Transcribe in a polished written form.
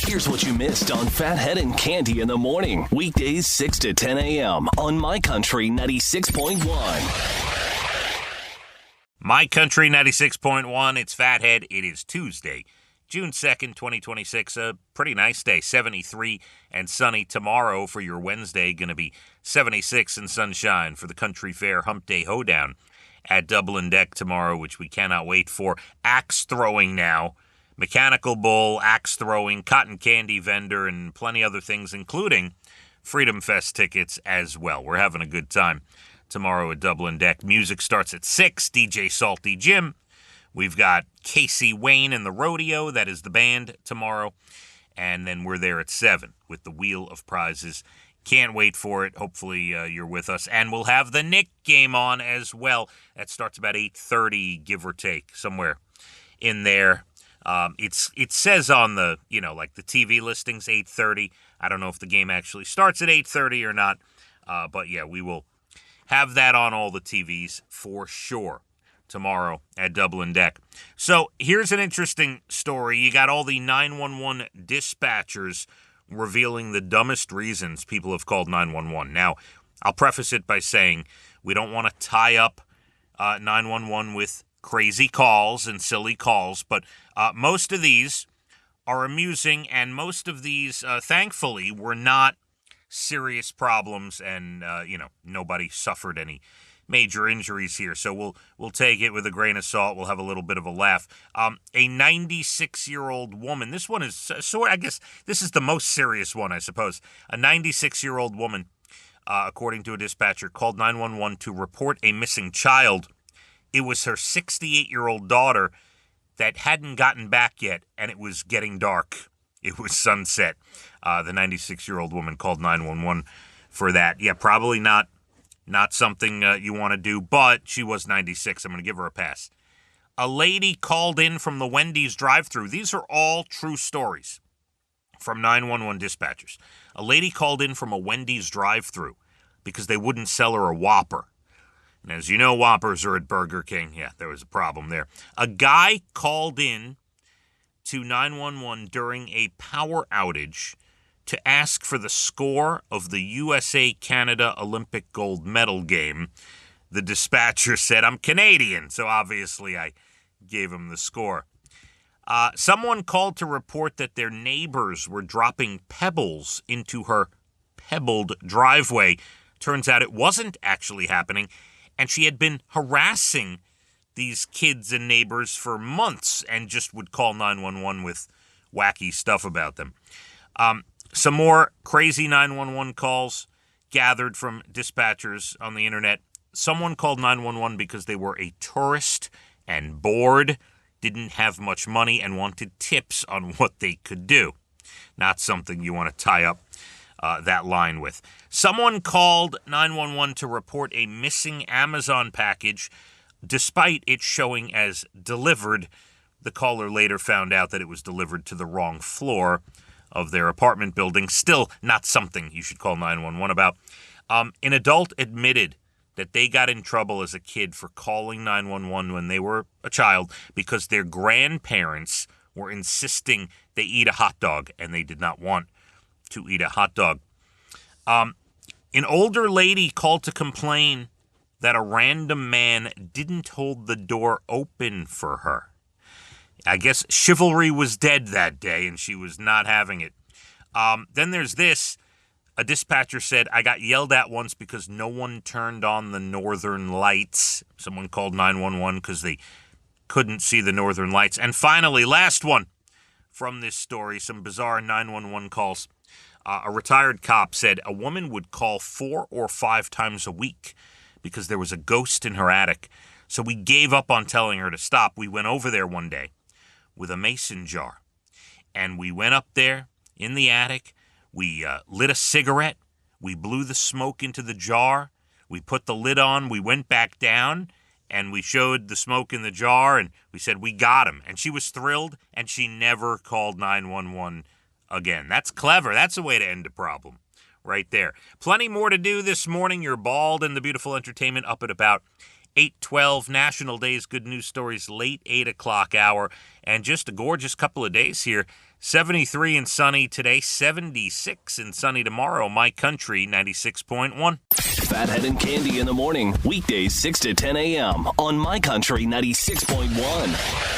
Here's what you missed on Phathead and Cande in the morning. Weekdays 6 to 10 a.m. on My Country 96.1. My Country 96.1, it's Phathead. It is Tuesday, June 2nd, 2026. A pretty nice day, 73 and sunny. Tomorrow for your Wednesday, going to be 76 and sunshine for the Country Fair Hump Day Hoedown at Dublin Deck tomorrow, which we cannot wait for. Axe throwing now, mechanical bull, axe throwing, cotton candy vendor, and plenty other things, including Freedom Fest tickets as well. We're having a good time tomorrow at Dublin Deck. Music starts at 6, DJ Salty Jim. We've got Casey Wayne and the Rodeo, that is the band tomorrow. And then we're there at 7 with the Wheel of Prizes. Can't wait for it. Hopefully you're with us. And we'll have the Nick game on as well. That starts about 8:30, give or take, somewhere in there. It says on the, like the TV listings, 8:30. I don't know if the game actually starts at 8:30 or not. But yeah, we will have that on all the TVs for sure tomorrow at Dublin Deck. So here's an interesting story. You got all the 911 dispatchers revealing the dumbest reasons people have called 911. Now, I'll preface it by saying we don't want to tie up 911 with crazy calls and silly calls, but most of these are amusing, and most of these, thankfully, were not serious problems, and nobody suffered any major injuries here. So we'll take it with a grain of salt. We'll have a little bit of a laugh. A 96-year-old woman. This one is I guess this is the most serious one, I suppose. A 96-year-old woman, according to a dispatcher, called 911 to report a missing child. It was her 68-year-old daughter that hadn't gotten back yet, and it was getting dark. It was sunset. The 96-year-old woman called 911 for that. Yeah, probably not something you want to do, but she was 96. I'm going to give her a pass. A lady called in from the Wendy's drive-thru. These are all true stories from 911 dispatchers. A lady called in from a Wendy's drive-thru because they wouldn't sell her a Whopper. And as you know, Whoppers are at Burger King. Yeah, there was a problem there. A guy called in to 911 during a power outage to ask for the score of the USA-Canada Olympic gold medal game. The dispatcher said, "I'm Canadian," so obviously I gave him the score. Someone called to report that their neighbors were dropping pebbles into her pebbled driveway. Turns out it wasn't actually happening, and she had been harassing these kids and neighbors for months and just would call 911 with wacky stuff about them. Some more crazy 911 calls gathered from dispatchers on the internet. Someone called 911 because they were a tourist and bored, didn't have much money, and wanted tips on what they could do. Not something you want to tie up that line with. Someone called 911 to report a missing Amazon package. Despite it showing as delivered, the caller later found out that it was delivered to the wrong floor of their apartment building. Still not something you should call 911 about. An adult admitted that they got in trouble as a kid for calling 911 when they were a child because their grandparents were insisting they eat a hot dog, and they did not want to eat a hot dog. An older lady called to complain that a random man didn't hold the door open for her. I guess chivalry was dead that day, and she was not having it. Then there's this. A dispatcher said, "I got yelled at once because no one turned on the northern lights." Someone called 911 because they couldn't see the northern lights. And finally, last one from this story, some bizarre 911 calls. A retired cop said a woman would call 4 or 5 times a week because there was a ghost in her attic. So we gave up on telling her to stop. We went over there one day with a mason jar, and we went up there in the attic. We lit a cigarette. We blew the smoke into the jar. We put the lid on. We went back down, and we showed the smoke in the jar, and we said, "We got him." And she was thrilled, and she never called 911 again. That's clever. That's a way to end a problem right there. Plenty more to do this morning. You're Bald and the Beautiful Entertainment up at about 8:12, National Days, good news stories, late 8 o'clock hour. And just a gorgeous couple of days here. 73 and sunny today, 76 and sunny tomorrow. My Country 96.1. Phathead and Cande in the morning, weekdays 6 to 10 a.m. on My Country 96.1.